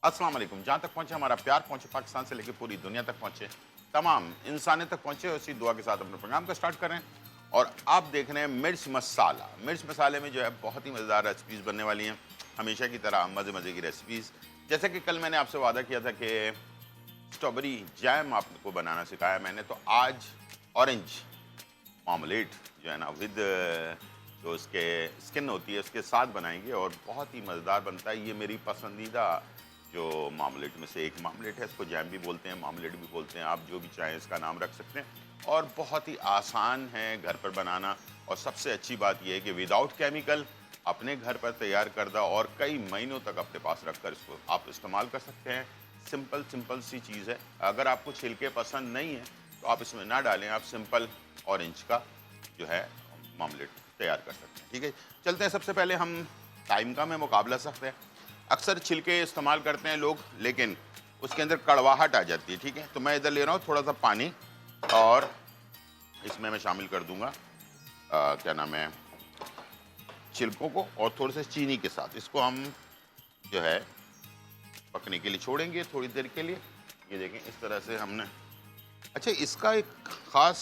अस्सलाम वालेकुम। जहाँ तक पहुँचे हमारा प्यार पहुँचे, पाकिस्तान से लेकर पूरी दुनिया तक पहुँचे, तमाम इंसानियत तक पहुँचे, उसी दुआ के साथ अपने प्रोग्राम को स्टार्ट करें। और आप देख रहे हैं मिर्च मसाला। मिर्च मसाले में जो है बहुत ही मज़ेदार रेसिपीज़ बनने वाली हैं, हमेशा की तरह मज़े मज़े की रेसिपीज़। जैसे कि कल मैंने आपसे वादा किया था कि स्ट्रॉबेरी जैम आपको बनाना सिखाया मैंने, तो आज ऑरेंज मार्मलेट जो है ना विद जो उसके स्किन होती है उसके साथ बनाएंगे और बहुत ही मज़ेदार बनता है। ये मेरी पसंदीदा जो मार्मलेट में से एक मार्मलेट है। इसको जैम भी बोलते हैं, मार्मलेट भी बोलते हैं, आप जो भी चाहें इसका नाम रख सकते हैं। और बहुत ही आसान है घर पर बनाना। और सबसे अच्छी बात यह है कि विदाउट केमिकल अपने घर पर तैयार करदा और कई महीनों तक अपने पास रख कर इसको आप इस्तेमाल कर सकते हैं। सिंपल सिंपल सी चीज़ है। अगर आपको छिलके पसंद नहीं है तो आप इसमें ना डालें, आप सिंपल ऑरेंज का जो है मामलेट तैयार कर सकते हैं। ठीक है, चलते हैं। सबसे पहले हम टाइम का में मुकाबला सकते हैं। अक्सर छिलके इस्तेमाल करते हैं लोग, लेकिन उसके अंदर कड़वाहट आ जाती है। ठीक है, तो मैं इधर ले रहा हूँ थोड़ा सा पानी और इसमें मैं शामिल कर दूंगा क्या नाम है, छिलकों को, और थोड़े से चीनी के साथ इसको हम जो है पकने के लिए छोड़ेंगे थोड़ी देर के लिए। ये देखें इस तरह से हमने। अच्छा, इसका एक ख़ास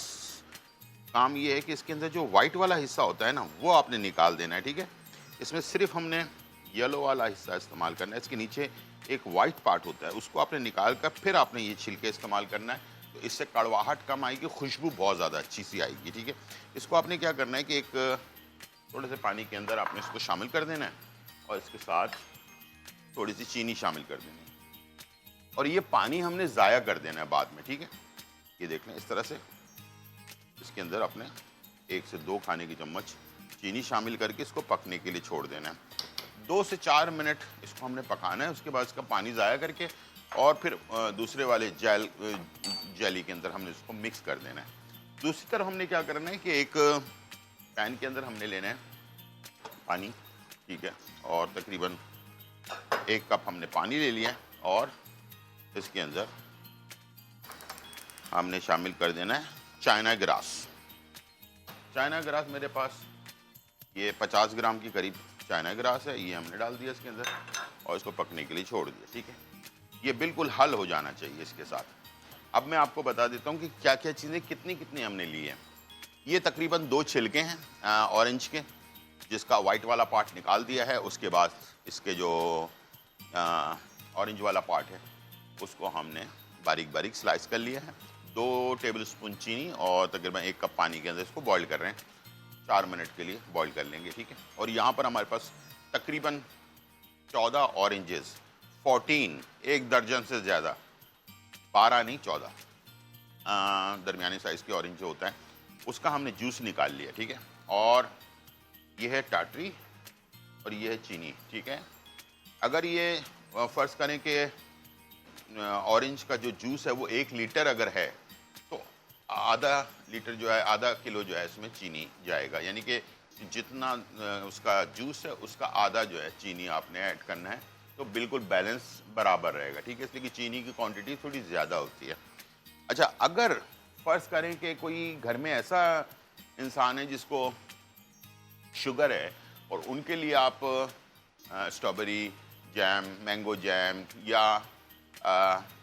काम ये है कि इसके अंदर जो वाइट वाला हिस्सा होता है ना, वो आपने निकाल देना है। ठीक है, इसमें सिर्फ हमने येलो वाला हिस्सा इस्तेमाल करना है। इसके नीचे एक वाइट पार्ट होता है, उसको आपने निकाल कर फिर आपने ये छिलके इस्तेमाल करना है। तो इससे कड़वाहट कम आएगी, खुशबू बहुत ज़्यादा अच्छी सी आएगी। ठीक है, इसको आपने क्या करना है कि एक थोड़े से पानी के अंदर आपने इसको शामिल कर देना है और इसके साथ थोड़ी सी चीनी शामिल कर देनी है। और ये पानी हमने ज़ाया कर देना है बाद में। ठीक है, ये देख लें इस तरह से इसके अंदर अपने 1 से 2 खाने की चम्मच चीनी शामिल करके इसको पकने के लिए छोड़ देना है। 2 से 4 मिनट इसको हमने पकाना है। उसके बाद इसका पानी ज़ाया करके और फिर दूसरे वाले जेली के अंदर हमने इसको मिक्स कर देना है। दूसरी तरफ हमने क्या करना है कि एक पैन के अंदर हमने लेना है पानी। ठीक है, और तकरीबन 1 कप हमने पानी ले लिया है और इसके अंदर हमने शामिल कर देना है चाइना ग्रास। चाइना ग्रास मेरे पास ये 50 ग्राम की करीब चाइना ग्रास है। ये हमने डाल दिया इसके अंदर और इसको पकने के लिए छोड़ दिया। ठीक है, ये बिल्कुल हल हो जाना चाहिए इसके साथ। अब मैं आपको बता देता हूँ कि क्या क्या चीज़ें कितनी कितनी हमने ली हैं। ये तकरीबन 2 छिलके हैं ऑरेंज के, जिसका वाइट वाला पार्ट निकाल दिया है। उसके बाद इसके जो ऑरेंज वाला पार्ट है उसको हमने बारीक बारीक स्लाइस कर लिया है। 2 टेबलस्पून चीनी और तकरीबन 1 कप पानी के अंदर इसको बॉईल कर रहे हैं। 4 मिनट के लिए बॉईल कर लेंगे। ठीक है, और यहाँ पर हमारे पास तकरीबन 14 ऑरेंजेस, 14, 1 दर्जन से ज़्यादा, 12 नहीं 14 दरमियानी साइज़ के ऑरेंज जो होता है उसका हमने जूस निकाल लिया। ठीक है, और ये है टाटरी और ये है चीनी। ठीक है, अगर ये फ़र्ज़ करें कि ऑरेंज का जो जूस है वो 1 लीटर अगर है तो आधा लीटर जो है, आधा किलो जो है इसमें चीनी जाएगा। यानी कि जितना उसका जूस है उसका आधा जो है चीनी आपने ऐड करना है, तो बिल्कुल बैलेंस बराबर रहेगा। ठीक है, इसलिए कि चीनी की क्वांटिटी थोड़ी ज़्यादा होती है। अच्छा, अगर फ़र्ज़ करें कि कोई घर में ऐसा इंसान है जिसको शुगर है और उनके लिए आप स्ट्रॉबेरी जैम, मैंगो जैम या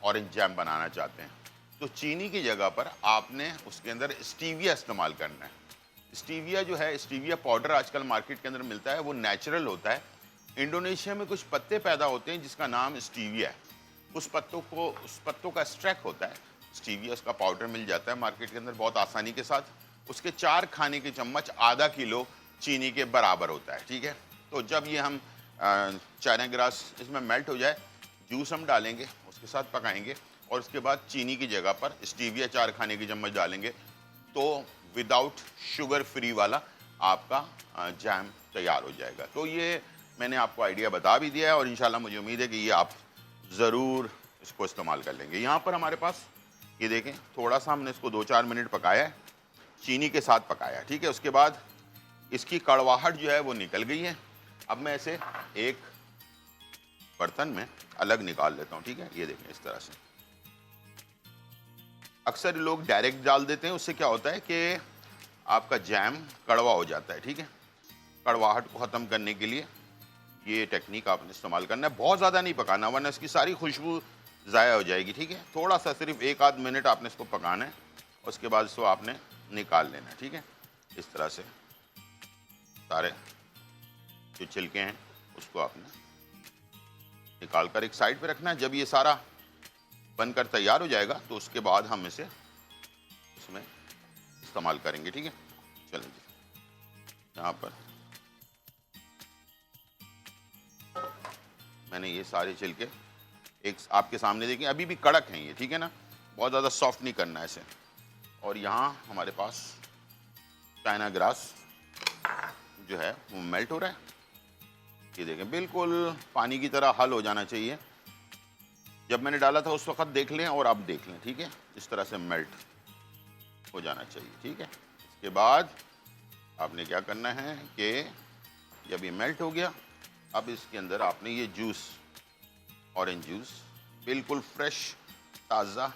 ऑरेंज जैम बनाना चाहते हैं, तो चीनी की जगह पर आपने उसके अंदर स्टीविया इस्तेमाल करना है। स्टीविया जो है, स्टीविया पाउडर आजकल मार्केट के अंदर मिलता है, वो नेचुरल होता है। इंडोनेशिया में कुछ पत्ते पैदा होते हैं जिसका नाम स्टीविया है। उस पत्तों का एक्सट्रैक्ट होता है स्टीविया, उसका पाउडर मिल जाता है मार्केट के अंदर बहुत आसानी के साथ। उसके 4 खाने के चम्मच आधा किलो चीनी के बराबर होता है। ठीक है, तो जब ये हम चाइना ग्रास इसमें मेल्ट हो जाए, जूस हम डालेंगे, उसके साथ पकाएंगे और उसके बाद चीनी की जगह पर स्टीविया 4 खाने की चम्मच डालेंगे, तो विदाउट शुगर फ्री वाला आपका जैम तैयार हो जाएगा। तो ये मैंने आपको आइडिया बता भी दिया है और इंशाल्लाह मुझे उम्मीद है कि ये आप ज़रूर इसको इस्तेमाल कर लेंगे। यहाँ पर हमारे पास ये देखें, थोड़ा सा हमने इसको 2-4 मिनट पकाया है, चीनी के साथ पकाया। ठीक है, उसके बाद इसकी कड़वाहट जो है वो निकल गई है। अब मैं इसे एक बर्तन में अलग निकाल लेता हूँ। ठीक है, ये देखें इस तरह से। अक्सर लोग डायरेक्ट डाल देते हैं, उससे क्या होता है कि आपका जैम कड़वा हो जाता है। ठीक है, कड़वाहट को ख़त्म करने के लिए ये टेक्निक आपने इस्तेमाल करना है, बहुत ज़्यादा नहीं पकाना वरना इसकी सारी खुशबू ज़ाया हो जाएगी, ठीक है। थोड़ा सा सिर्फ 1 आध मिनट आपने इसको पकाना है, उसके बाद इसको आपने निकाल लेना है, ठीक है। इस तरह से सारे जो छिलके हैं उसको आपने निकाल कर एक साइड पे रखना है। जब ये सारा बनकर तैयार हो जाएगा तो उसके बाद हम इसे इसमें इस्तेमाल करेंगे, ठीक है। चलें जी, यहाँ पर मैंने ये सारे छिलके एक आपके सामने देखें, अभी भी कड़क हैं ये, ठीक है ना, बहुत ज़्यादा सॉफ्ट नहीं करना है इसे। और यहाँ हमारे पास चाइना ग्रास जो है वो मेल्ट हो रहा है, ये देखें बिल्कुल पानी की तरह हल हो जाना चाहिए। जब मैंने डाला था उस वक्त देख लें और अब देख लें, ठीक है, इस तरह से मेल्ट हो जाना चाहिए, ठीक है। इसके बाद आपने क्या करना है कि जब ये मेल्ट हो गया, अब इसके अंदर आपने ये जूस, ऑरेंज जूस, बिल्कुल फ्रेश ताज़ा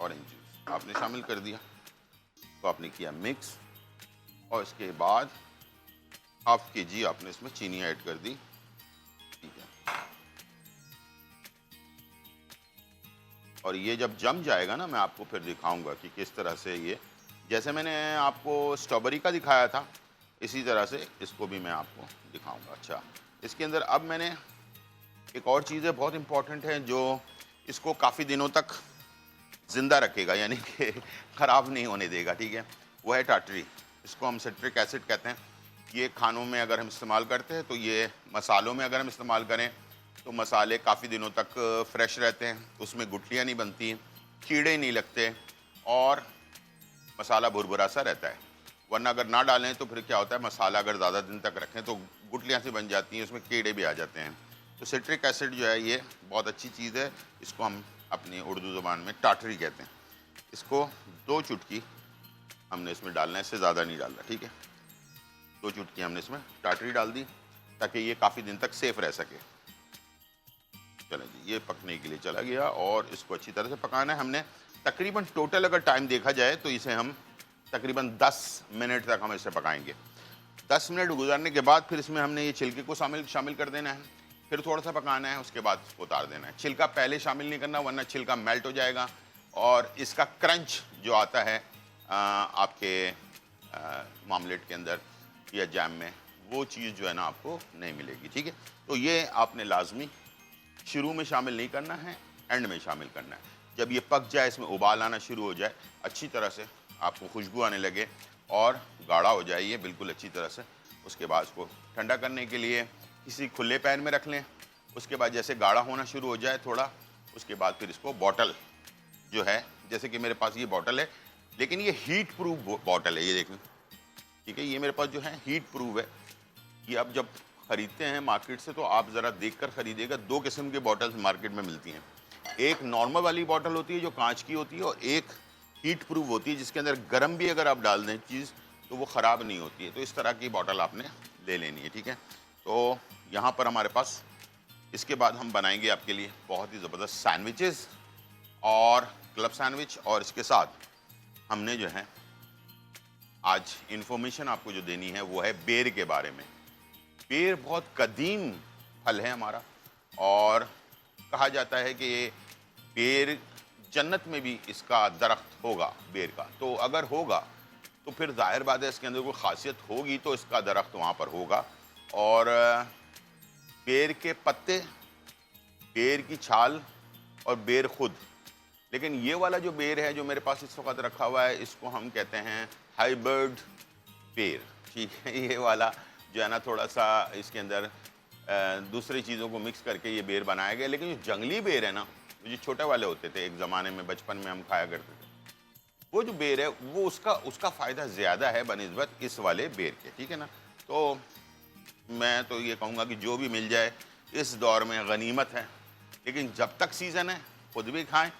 ऑरेंज जूस आपने शामिल कर दिया, तो आपने किया मिक्स, और इसके बाद ½ kg आपने इसमें चीनी ऐड कर दी, ठीक है। और ये जब जम जाएगा ना, मैं आपको फिर दिखाऊंगा कि किस तरह से ये, जैसे मैंने आपको स्ट्रॉबेरी का दिखाया था इसी तरह से इसको भी मैं आपको दिखाऊंगा। अच्छा, इसके अंदर अब मैंने एक और चीज़ है बहुत इम्पॉर्टेंट है जो इसको काफ़ी दिनों तक ज़िंदा रखेगा, यानी कि ख़राब नहीं होने देगा, ठीक है, वो है टाटरी। इसको हम सिट्रिक एसिड कहते हैं। ये खानों में अगर हम इस्तेमाल करते हैं तो ये मसालों में अगर हम इस्तेमाल करें तो मसाले काफ़ी दिनों तक फ्रेश रहते हैं, उसमें गुठलियाँ नहीं बनती, कीड़े नहीं लगते और मसाला भुरभुरा सा रहता है। वरना अगर ना डालें तो फिर क्या होता है, मसाला अगर ज़्यादा दिन तक रखें तो गुठलियाँ सी बन जाती हैं, उसमें कीड़े भी आ जाते हैं। तो सिट्रिक एसिड जो है ये बहुत अच्छी चीज़ है, इसको हम अपनी उर्दू ज़ुबान में टाटरी कहते हैं। इसको 2 चुटकी हमने इसमें डालना है, इससे ज़्यादा नहीं डालना, ठीक है। 2 चुटकी हमने इसमें टाटरी डाल दी ताकि ये काफ़ी दिन तक सेफ रह सके। चलें जी, ये पकने के लिए चला गया और इसको अच्छी तरह से पकाना है हमने। तकरीबन टोटल अगर टाइम देखा जाए तो इसे हम तकरीबन 10 मिनट तक हम इसे पकाएंगे। 10 मिनट गुजरने के बाद फिर इसमें हमने ये छिलके को शामिल कर देना है, फिर थोड़ा सा पकाना है, उसके बाद इसको उतार देना है। छिलका पहले शामिल नहीं करना वरना छिलका मेल्ट हो जाएगा और इसका क्रंच जो आता है आपके मामलेट के अंदर या जैम में, वो चीज़ जो है ना आपको नहीं मिलेगी, ठीक है। तो ये आपने लाजमी शुरू में शामिल नहीं करना है, एंड में शामिल करना है। जब ये पक जाए, इसमें उबाल आना शुरू हो जाए, अच्छी तरह से आपको खुशबू आने लगे और गाढ़ा हो जाए ये बिल्कुल अच्छी तरह से, उसके बाद इसको ठंडा करने के लिए किसी खुले पैन में रख लें। उसके बाद जैसे गाढ़ा होना शुरू हो जाए थोड़ा, उसके बाद फिर इसको बॉटल जो है, जैसे कि मेरे पास ये बॉटल है, लेकिन ये हीट प्रूफ बॉटल है, ये देखें, ठीक है, ये मेरे पास जो है हीट प्रूफ है। ये आप जब ख़रीदते हैं मार्केट से तो आप ज़रा देख कर ख़रीदिएगा। 2 किस्म की बॉटल्स मार्केट में मिलती हैं, एक नॉर्मल वाली बॉटल होती है जो कांच की होती है और एक हीट प्रूफ होती है जिसके अंदर गर्म भी अगर आप डाल दें चीज़ तो वो ख़राब नहीं होती है। तो इस तरह की बॉटल आपने ले लेनी है, ठीक है। तो यहाँ पर हमारे पास इसके बाद हम बनाएंगे आपके लिए बहुत ही ज़बरदस्त सैंडविचेस और क्लब सैंडविच, और इसके साथ हमने जो है आज इन्फॉर्मेशन आपको जो देनी है वो है बेर के बारे में। बेर बहुत कदीम फल है हमारा और कहा जाता है कि ये बेर जन्नत में भी इसका दरख्त होगा बेर का। तो अगर होगा तो फिर जाहिर बात है इसके अंदर कोई खासियत होगी तो इसका दरख्त वहाँ पर होगा। और बेर के पत्ते, बेर की छाल और बेर खुद, लेकिन ये वाला जो बेर है जो मेरे पास इस वक्त रखा हुआ है इसको हम कहते हैं हाइब्रिड बेर, ठीक है। ये वाला जो है ना थोड़ा सा इसके अंदर दूसरी चीज़ों को मिक्स करके ये बेर बनाया गया। लेकिन जो जंगली बेर है ना, जो छोटे वाले होते थे एक ज़माने में बचपन में हम खाया करते थे, वो जो बेर है वो उसका फ़ायदा ज़्यादा है बनिस्बत इस वाले बेर के, ठीक है ना। तो मैं तो ये कहूँगा कि जो भी मिल जाए इस दौर में गनीमत है, लेकिन जब तक सीज़न है खुद भी खाएं,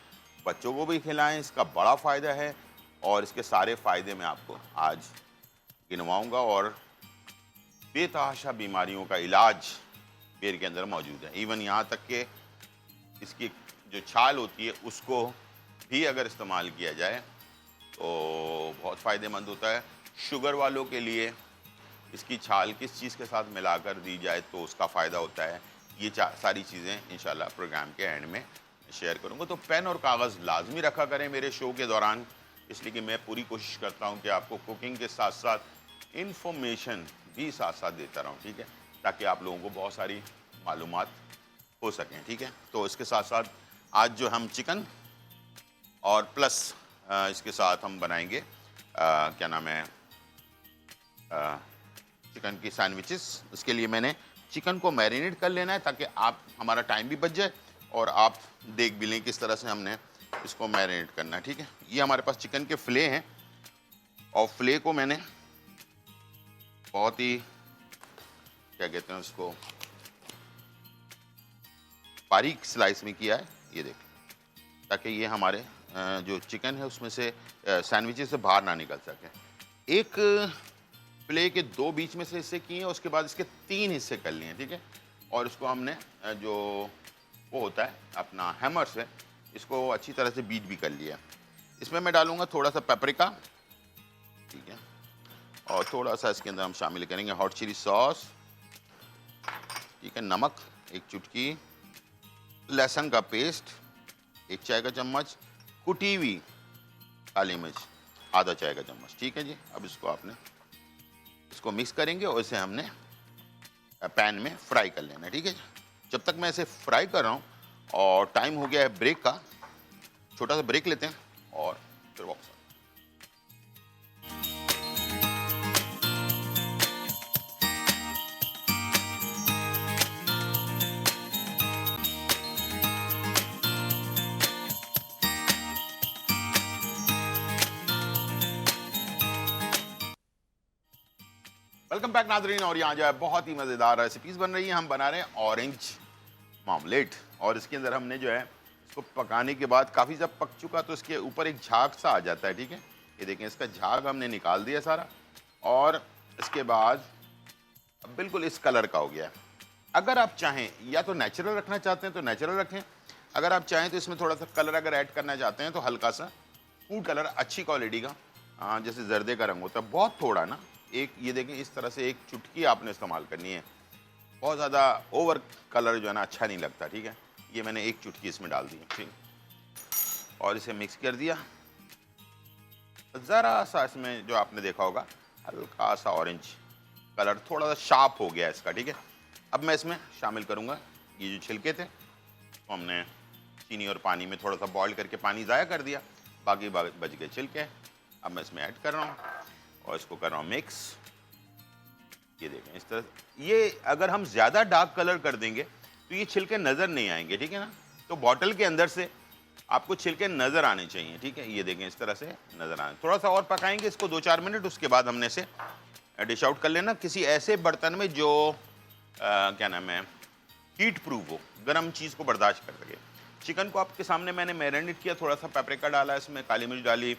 बच्चों को भी खिलाएं, इसका बड़ा फ़ायदा है। और इसके सारे फ़ायदे मैं आपको आज गिनवाऊँगा और बेतहाशा बीमारियों का इलाज बेर के अंदर मौजूद है। इवन यहाँ तक कि इसकी जो छाल होती है उसको भी अगर इस्तेमाल किया जाए तो बहुत फ़ायदेमंद होता है। शुगर वालों के लिए इसकी छाल किस चीज़ के साथ मिलाकर दी जाए तो उसका फ़ायदा होता है, ये सारी चीज़ें इंशाल्लाह प्रोग्राम के एंड में शेयर करूँगा। तो पेन और कागज़ लाजमी रखा करें मेरे शो के दौरान, इसलिए कि मैं पूरी कोशिश करता हूँ कि आपको कुकिंग के साथ साथ इंफॉर्मेशन भी साथ साथ देता रहूँ, ठीक है, ताकि आप लोगों को बहुत सारी मालूमात हो सकें, ठीक है। तो इसके साथ साथ आज जो हम चिकन और प्लस इसके साथ हम बनाएंगे क्या नाम है चिकन की सैंडविचेस। इसके लिए मैंने चिकन को मैरिनेट कर लेना है ताकि आप हमारा टाइम भी बच जाए और आप देख भी लें किस तरह से हमने इसको मैरिनेट करना है, ठीक है। ये हमारे पास चिकन के फिले हैं और फिले को मैंने बहुत ही क्या कहते हैं उसको बारीक स्लाइस में किया है, ये देख, ताकि ये हमारे जो चिकन है उसमें से सैंडविचेस से बाहर ना निकल सके। एक फिले के 2 बीच में से हिस्से किए हैं, उसके बाद इसके 3 हिस्से कर लिए हैं, ठीक है। और इसको हमने जो वो होता है अपना हैमर से इसको अच्छी तरह से बीट भी कर लिया। इसमें मैं डालूंगा थोड़ा सा पेपरिका, ठीक है, और थोड़ा सा इसके अंदर हम शामिल करेंगे हॉट चिली सॉस, ठीक है, नमक 1 चुटकी, लहसुन का पेस्ट 1 चाय का चम्मच, कुटी हुई काली मिर्च आधा चाय का चम्मच, ठीक है जी। अब इसको मिक्स करेंगे और इसे हमने पैन में फ्राई कर लेना है, ठीक है। जब तक मैं इसे फ्राई कर रहा हूँ और टाइम हो गया है ब्रेक का, छोटा सा ब्रेक लेते हैं और फिर वापस। वेलकम बैक नाजरीन, और यहाँ जो है बहुत ही मज़ेदार रेसिपीज़ बन रही हैं। हम बना रहे हैं ऑरेंज मामलेट और इसके अंदर हमने जो है इसको पकाने के बाद काफ़ी जब पक चुका तो इसके ऊपर एक झाग सा आ जाता है, ठीक है। ये देखें, इसका झाग हमने निकाल दिया सारा और इसके बाद अब बिल्कुल इस कलर का हो गया है। अगर आप चाहें या तो नेचुरल रखना चाहते हैं तो नेचुरल रखें, अगर आप चाहें तो इसमें थोड़ा सा कलर अगर ऐड करना चाहते हैं तो हल्का सा फूड कलर अच्छी क्वालिटी का, जैसे जर्दे का रंग होता है, बहुत थोड़ा ना, एक ये देखें इस तरह से 1 चुटकी आपने इस्तेमाल करनी है। बहुत ज़्यादा ओवर कलर जो है ना अच्छा नहीं लगता, ठीक है। ये मैंने 1 चुटकी इसमें डाल दी, ठीक, और इसे मिक्स कर दिया। ज़रा सा इसमें जो आपने देखा होगा हल्का सा ऑरेंज कलर थोड़ा सा शार्प हो गया इसका, ठीक है। अब मैं इसमें शामिल करूँगा ये जो छिलके थे, तो हमने चीनी और पानी में थोड़ा सा बॉईल करके पानी ज़ाया कर दिया, बाकी बच गए छिलके। अब मैं इसमें ऐड कर रहा हूँ और इसको कर रहा हूँ मिक्स। ये देखें इस तरह। ये अगर हम ज़्यादा डार्क कलर कर देंगे तो ये छिलके नज़र नहीं आएंगे, ठीक है ना। तो बॉटल के अंदर से आपको छिलके नज़र आने चाहिए, ठीक है। ये देखें इस तरह से नज़र आने। थोड़ा सा और पकाएंगे इसको 2-4 मिनट, उसके बाद हमने इसे डिश आउट कर लेना किसी ऐसे बर्तन में जो क्या नाम है हीट प्रूफ हो, गर्म चीज़ को बर्दाश्त कर सके। चिकन को आपके सामने मैंने मैरिनेट किया, थोड़ा सा पेपरिका डाला, इसमें काली मिर्च डाली,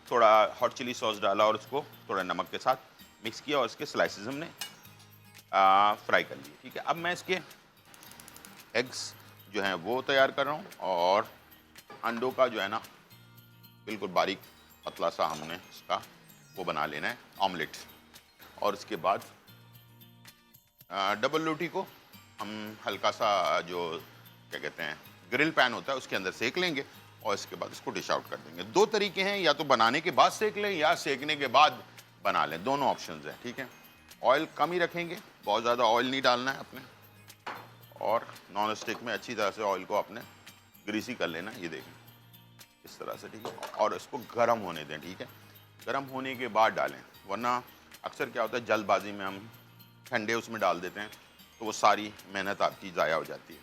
थोड़ा हॉट चिली सॉस डाला और उसको थोड़ा नमक के साथ मिक्स किया और इसके स्लाइसेस हमने फ्राई कर लिए, ठीक है। अब मैं इसके एग्स जो हैं वो तैयार कर रहा हूँ और अंडों का जो है ना बिल्कुल बारीक पतला सा हमने इसका वो बना लेना है ऑमलेट। और इसके बाद डबल रोटी को हम हल्का सा जो क्या कहते हैं ग्रिल पैन होता है उसके अंदर सेक लेंगे और इसके बाद इसको डिश आउट कर देंगे। 2 तरीके हैं, या तो बनाने के बाद सेक लें या सेकने के बाद बना लें, दोनों ऑप्शंस हैं, ठीक है। ऑयल कम ही रखेंगे, बहुत ज़्यादा ऑयल नहीं डालना है अपने, और नॉन स्टिक में अच्छी तरह से ऑयल को अपने ग्रीसी कर लेना, ये देखें इस तरह से, ठीक है। और इसको गर्म होने दें, ठीक है। गर्म होने के बाद डालें, वरना अक्सर क्या होता है जल्दबाजी में हम ठंडे उसमें डाल देते हैं तो वो सारी मेहनत आपकी ज़ाया हो जाती है।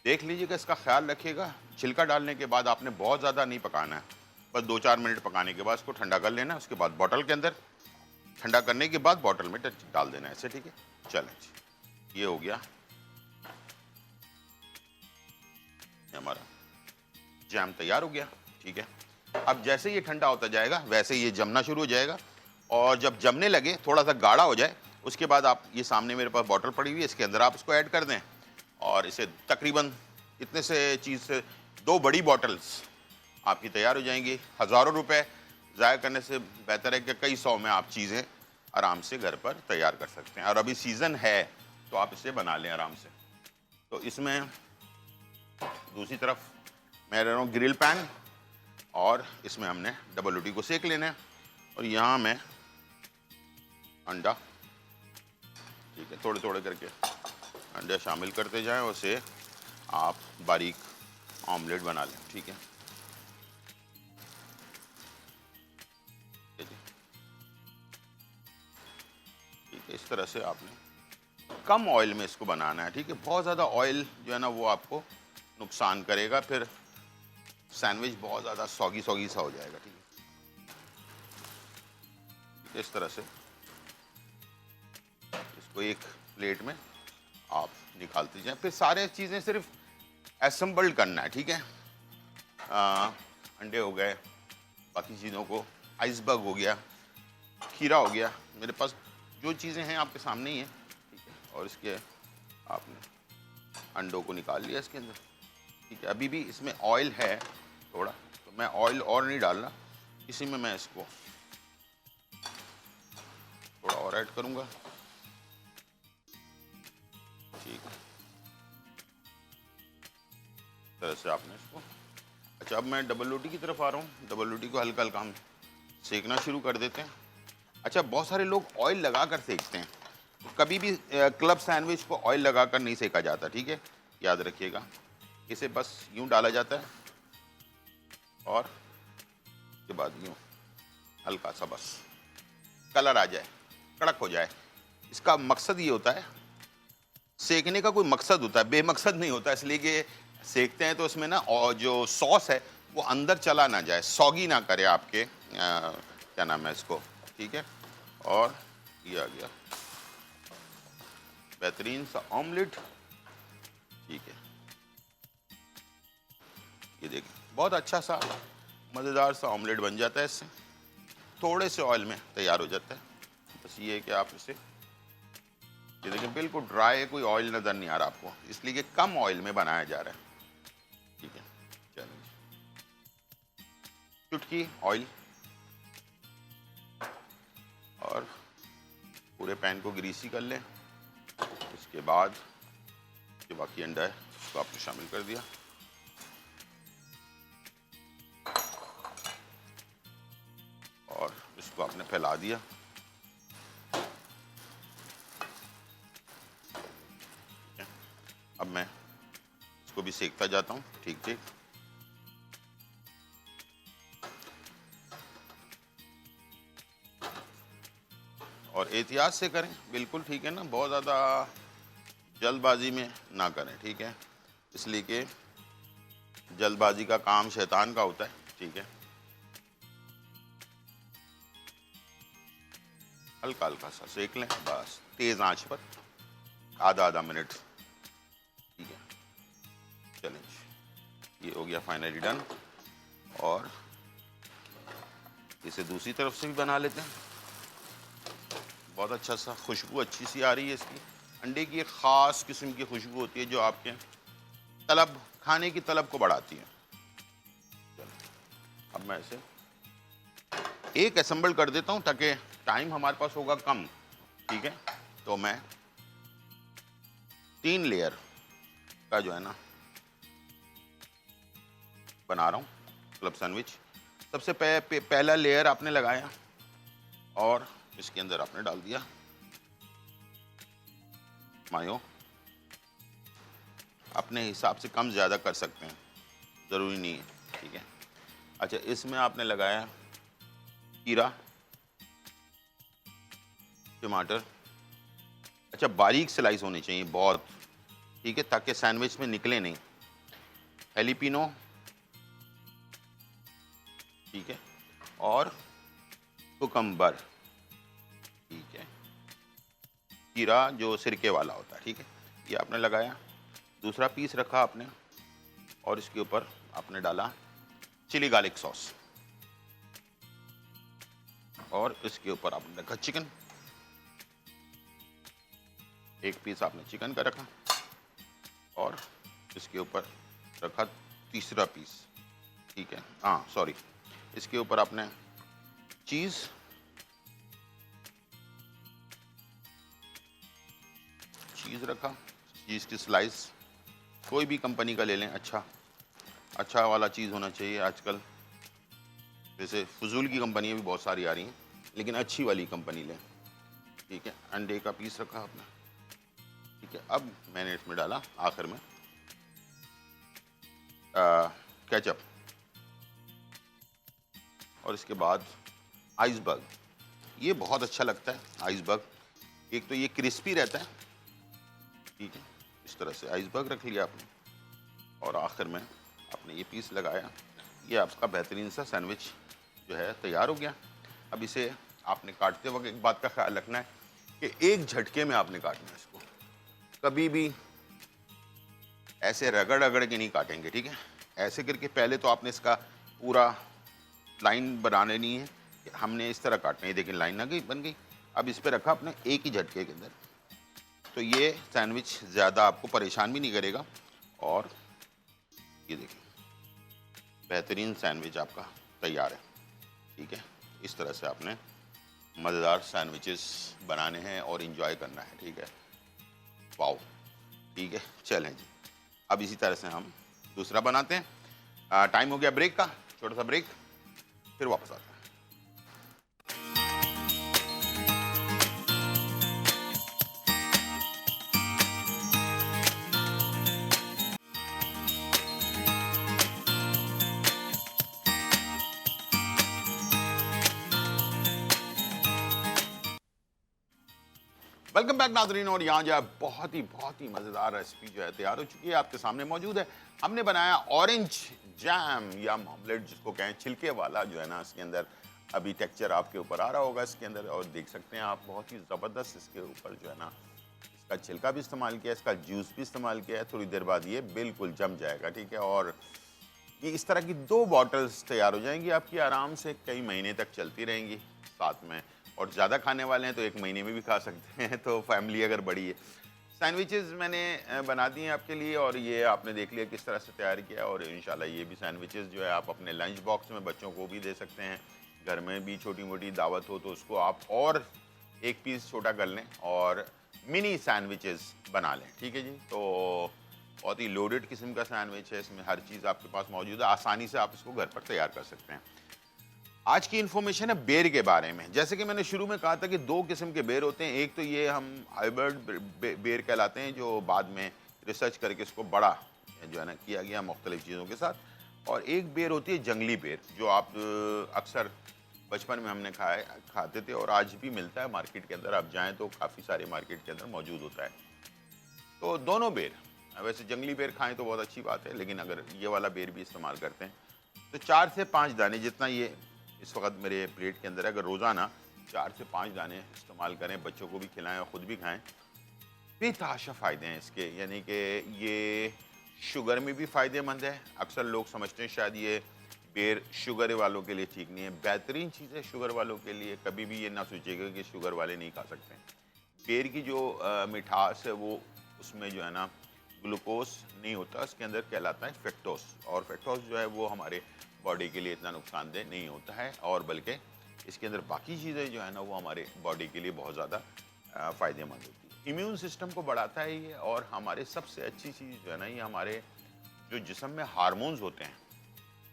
देख लीजिएगा, इसका ख्याल रखिएगा। छिलका डालने के बाद आपने बहुत ज़्यादा नहीं पकाना है, बस 2-4 मिनट पकाने के बाद इसको ठंडा कर लेना है। उसके बाद बॉटल के अंदर ठंडा करने के बाद बॉटल में डाल देना है ऐसे, ठीक है। चलें जी, ये हो गया हमारा जैम तैयार हो गया, ठीक है। अब जैसे ये ठंडा होता जाएगा वैसे ये जमना शुरू हो जाएगा, और जब जमने लगे थोड़ा सा गाढ़ा हो जाए उसके बाद आप ये सामने मेरे पास बॉटल पड़ी हुई है, इसके अंदर आप इसको ऐड कर दें और इसे तकरीबन इतने से चीज़ से 2 बड़ी बॉटल्स आपकी तैयार हो जाएंगी। हज़ारों रुपए ज़ाया करने से बेहतर है कि कई 100 में आप चीज़ें आराम से घर पर तैयार कर सकते हैं। और अभी सीज़न है तो आप इसे बना लें आराम से। तो इसमें दूसरी तरफ मैं रह रहा हूँ ग्रिल पैन, और इसमें हमने डबल रोटी को सेक लेना है। और यहाँ मैं अंडा, ठीक है, थोड़े थोड़े करके अंडे शामिल करते जाएं, उसे आप बारीक ऑमलेट बना लें, ठीक है। ठीक है, इस तरह से आपने कम ऑयल में इसको बनाना है, ठीक है। बहुत ज़्यादा ऑयल जो है ना वो आपको नुकसान करेगा, फिर सैंडविच बहुत ज़्यादा सॉगी सॉगी सा हो जाएगा, ठीक है। इस तरह से इसको एक प्लेट में आप निकालते जाएं। फिर सारे चीज़ें सिर्फ असेंबल्ड करना है, ठीक है। अंडे हो गए, बाकी चीज़ों को, आइसबर्ग हो गया, खीरा हो गया, मेरे पास जो चीज़ें हैं आपके सामने ही हैं, ठीक है। और इसके आपने अंडों को निकाल लिया इसके अंदर, ठीक है। अभी भी इसमें ऑयल है थोड़ा, तो मैं ऑयल और नहीं डालना, इसी में मैं इसको थोड़ा और ऐड करूँगा, ठीक है। इस तरह से आपने इसको, अच्छा अब मैं डबल रोटी की तरफ आ रहा हूँ। डबल रोटी को हल्का हल्का हम सेकना शुरू कर देते हैं। अच्छा, बहुत सारे लोग ऑयल लगा कर सेकते हैं, कभी भी क्लब सैंडविच को ऑयल लगाकर नहीं सेका जाता, ठीक है, याद रखिएगा। इसे बस यूं डाला जाता है और उसके बाद यूं हल्का सा बस कलर आ जाए, कड़क हो जाए। इसका मकसद ये होता है, सेकने का कोई मकसद होता है, बेमकसद नहीं होता, इसलिए कि सेकते हैं तो उसमें ना और जो सॉस है वो अंदर चला ना जाए, सॉगी ना करे आपके क्या नाम है इसको, ठीक है। और ये आ गया बेहतरीन सा ऑमलेट, ठीक है। ये देखिए बहुत अच्छा सा मज़ेदार सा ऑमलेट बन जाता है इससे, थोड़े से ऑयल में तैयार हो जाता है। बस ये है कि आप इसे, ये देखिए बिल्कुल ड्राई है, कोई ऑयल नज़र नहीं आ रहा आपको, इसलिए कि कम ऑयल में बनाया जा रहा है, ठीक है। चलिए चुटकी ऑयल और पूरे पैन को ग्रीसी कर लें। इसके बाद जो बाकी अंडा है उसको आपने शामिल कर दिया, और इसको आपने फैला दिया। अब मैं इसको भी सेकता जाता हूँ, ठीक ठीक। और एहतियात से करें, बिल्कुल, ठीक है ना, बहुत ज़्यादा जल्दबाजी में ना करें, ठीक है, इसलिए कि जल्दबाजी का काम शैतान का होता है, ठीक है। हल्का हल्का सा सेक लें, बस तेज़ आंच पर, आधा मिनट, ठीक है। चलें, ये हो गया फाइनली डन। और इसे दूसरी तरफ से भी बना लेते हैं। बहुत अच्छा सा खुशबू अच्छी सी आ रही है इसकी। अंडे की एक ख़ास किस्म की खुशबू होती है जो आपके तलब, खाने की तलब को बढ़ाती है। अब मैं इसे एक असेंबल कर देता हूँ ताकि टाइम हमारे पास होगा कम, ठीक है। तो मैं 3 लेयर का जो है ना बना रहा हूँ क्लब सैंडविच। सबसे पहला लेयर आपने लगाया और इसके अंदर आपने डाल दिया मायो। अपने हिसाब से कम ज़्यादा कर सकते हैं, ज़रूरी नहीं है, ठीक है। अच्छा, इसमें आपने लगाया खीरा, टमाटर, अच्छा बारीक स्लाइस होनी चाहिए बहुत, ठीक है, ताकि सैंडविच में निकले नहीं। हैलीपिनो, ठीक है, और कुकम्बर, ठीक है। खीरा जो सिरके वाला होता है, ठीक है, ये आपने लगाया। दूसरा पीस रखा आपने और इसके ऊपर आपने डाला चिली गार्लिक सॉस, और इसके ऊपर आपने रखा चिकन, एक पीस आपने चिकन का रखा, और इसके ऊपर रखा तीसरा पीस, ठीक है, हाँ सॉरी, इसके ऊपर आपने चीज़ चीज़ रखा, चीज़ की स्लाइस, कोई भी कंपनी का ले लें, अच्छा वाला चीज़ होना चाहिए। आजकल जैसे फजूल की कंपनियाँ भी बहुत सारी आ रही हैं, लेकिन अच्छी वाली कंपनी लें, ठीक है। अंडे का पीस रखा आपने, ठीक है। अब मैंने इसमें डाला आखिर में केचप, और इसके बाद आइसबर्ग। ये बहुत अच्छा लगता है आइसबर्ग। एक तो ये क्रिस्पी रहता है, ठीक है। इस तरह से आइसबर्ग रख लिया आपने, और आखिर में आपने ये पीस लगाया। ये आपका बेहतरीन सा सैंडविच जो है तैयार हो गया। अब इसे आपने काटते वक्त एक बात का ख्याल रखना है कि एक झटके में आपने काटना है इसको, कभी भी ऐसे रगड़ रगड़ के नहीं काटेंगे, ठीक है। ऐसे करके पहले तो आपने इसका पूरा लाइन बना लेनी है, हमने इस तरह काटना है। देखिए लाइन आ गई, बन गई। अब इस पे रखा आपने एक ही झटके के अंदर, तो ये सैंडविच ज़्यादा आपको परेशान भी नहीं करेगा। और ये देखिए बेहतरीन सैंडविच आपका तैयार है, ठीक है। इस तरह से आपने मज़ेदार सैंडविचेस बनाने हैं और इन्जॉय करना है, ठीक है। वाओ, ठीक है। चलें जी, अब इसी तरह से हम दूसरा बनाते हैं। टाइम हो गया ब्रेक का, छोटा सा ब्रेक, फिर वापस आते हैं। वेलकम बैक नाज़रीन। और यहाँ जो है बहुत ही मज़ेदार रेसिपी जो है तैयार हो चुकी है, आपके सामने मौजूद है। हमने बनाया ऑरेंज जैम या मामलेट जिसको कहें, छिलके वाला जो है ना। इसके अंदर अभी टेक्सचर आपके ऊपर आ रहा होगा इसके अंदर, और देख सकते हैं आप बहुत ही ज़बरदस्त इसके ऊपर जो है ना इसका छिलका भी इस्तेमाल किया है, इसका जूस भी इस्तेमाल किया है। थोड़ी देर बाद ये बिल्कुल जम जाएगा, ठीक है। और ये इस तरह की 2 बॉटल्स तैयार हो जाएंगी आपकी, आराम से कई महीने तक चलती रहेंगी साथ में। और ज़्यादा खाने वाले हैं तो 1 महीने में भी खा सकते हैं, तो फैमिली अगर बड़ी है। सैंडविचेस मैंने बना दिए हैं आपके लिए, और ये आपने देख लिया किस तरह से तैयार किया। और इंशाल्लाह ये भी सैंडविचेस जो है आप अपने लंच बॉक्स में बच्चों को भी दे सकते हैं। घर में भी छोटी मोटी दावत हो तो उसको आप और 1 पीस छोटा कर लें और मिनी सैंडविचेस बना लें, ठीक है जी। तो बहुत ही लोडेड किस्म का सैंडविच है, इसमें हर चीज़ आपके पास मौजूद है, आसानी से आप इसको घर पर तैयार कर सकते हैं। आज की इन्फॉर्मेशन है बेर के बारे में। जैसे कि मैंने शुरू में कहा था कि 2 किस्म के बेर होते हैं। एक तो ये हम हाइब्रिड बेर कहलाते हैं, जो बाद में रिसर्च करके इसको बड़ा जो है ना किया गया मुख्तलिफ चीज़ों के साथ। और एक बेर होती है जंगली बेर, जो आप अक्सर बचपन में हमने खाते थे, और आज भी मिलता है मार्केट के अंदर। आप जाएँ तो काफ़ी सारे मार्केट के अंदर मौजूद होता है। तो दोनों बेर, वैसे जंगली बेर खाएँ तो बहुत अच्छी बात है, लेकिन अगर ये वाला बेर भी इस्तेमाल करते हैं तो 4 से 5 दाने, जितना ये इस वक्त मेरे प्लेट के अंदर है, अगर रोज़ाना 4 से 5 दाने इस्तेमाल करें, बच्चों को भी खिलाएं और ख़ुद भी खाएं, बेतहाशा फ़ायदे हैं इसके। यानी कि ये शुगर में भी फ़ायदेमंद है। अक्सर लोग समझते हैं शायद ये बेर शुगर वालों के लिए ठीक नहीं है। बेहतरीन चीज़ है शुगर वालों के लिए। कभी भी ये ना सोचिएगा कि शुगर वाले नहीं खा सकते। बेर की जो मिठास है वो उसमें जो है ना ग्लूकोज नहीं होता, इसके अंदर कहलाता है फ्रक्टोस। और फ्रक्टोस जो है वो हमारे बॉडी के लिए इतना नुकसानदेह नहीं होता है, और बल्कि इसके अंदर बाकी चीज़ें जो है ना वो हमारे बॉडी के लिए बहुत ज़्यादा फ़ायदेमंद होती है। इम्यून सिस्टम को बढ़ाता है ये, और हमारे सबसे अच्छी चीज़ जो है ना, ये हमारे जो जिस्म में हार्मोन्स होते हैं,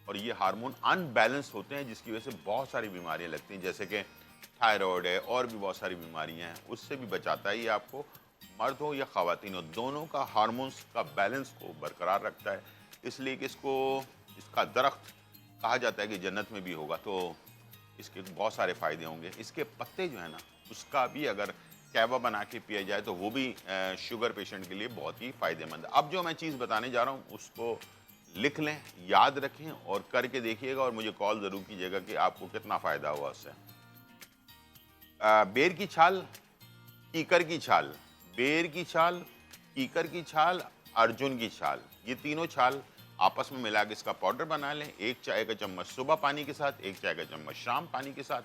और ये हार्मोन अनबैलेंस होते हैं, जिसकी वजह से बहुत सारी बीमारियाँ लगती हैं, जैसे कि थायराइड है और भी बहुत सारी बीमारियाँ हैं। उससे भी बचाता है ये आपको। मर्द हो या ख़वातीन हो, दोनों का हार्मोन्स का बैलेंस को बरकरार रखता है। इसलिए कि इसका दरख्त कहा जाता है कि जन्नत में भी होगा, तो इसके बहुत सारे फ़ायदे होंगे। इसके पत्ते जो है ना, उसका भी अगर कहवा बना के पिया जाए तो वो भी शुगर पेशेंट के लिए बहुत ही फ़ायदेमंद है। अब जो मैं चीज़ बताने जा रहा हूँ उसको लिख लें, याद रखें और करके देखिएगा, और मुझे कॉल ज़रूर कीजिएगा कि आपको कितना फ़ायदा हुआ उससे। बेर की छाल, कीकर की छाल, बेर की छाल, कीकर की छाल, अर्जुन की छाल, ये तीनों छाल आपस में मिला के इसका पाउडर बना लें। 1 चाय का चम्मच सुबह पानी के साथ, 1 चाय का चम्मच शाम पानी के साथ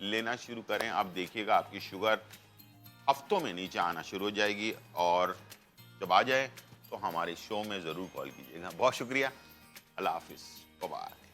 लेना शुरू करें। आप देखिएगा आपकी शुगर हफ्तों में नीचे आना शुरू हो जाएगी, और जब आ जाए तो हमारे शो में ज़रूर कॉल कीजिएगा। बहुत शुक्रिया, अल्लाह हाफिज़, बाय।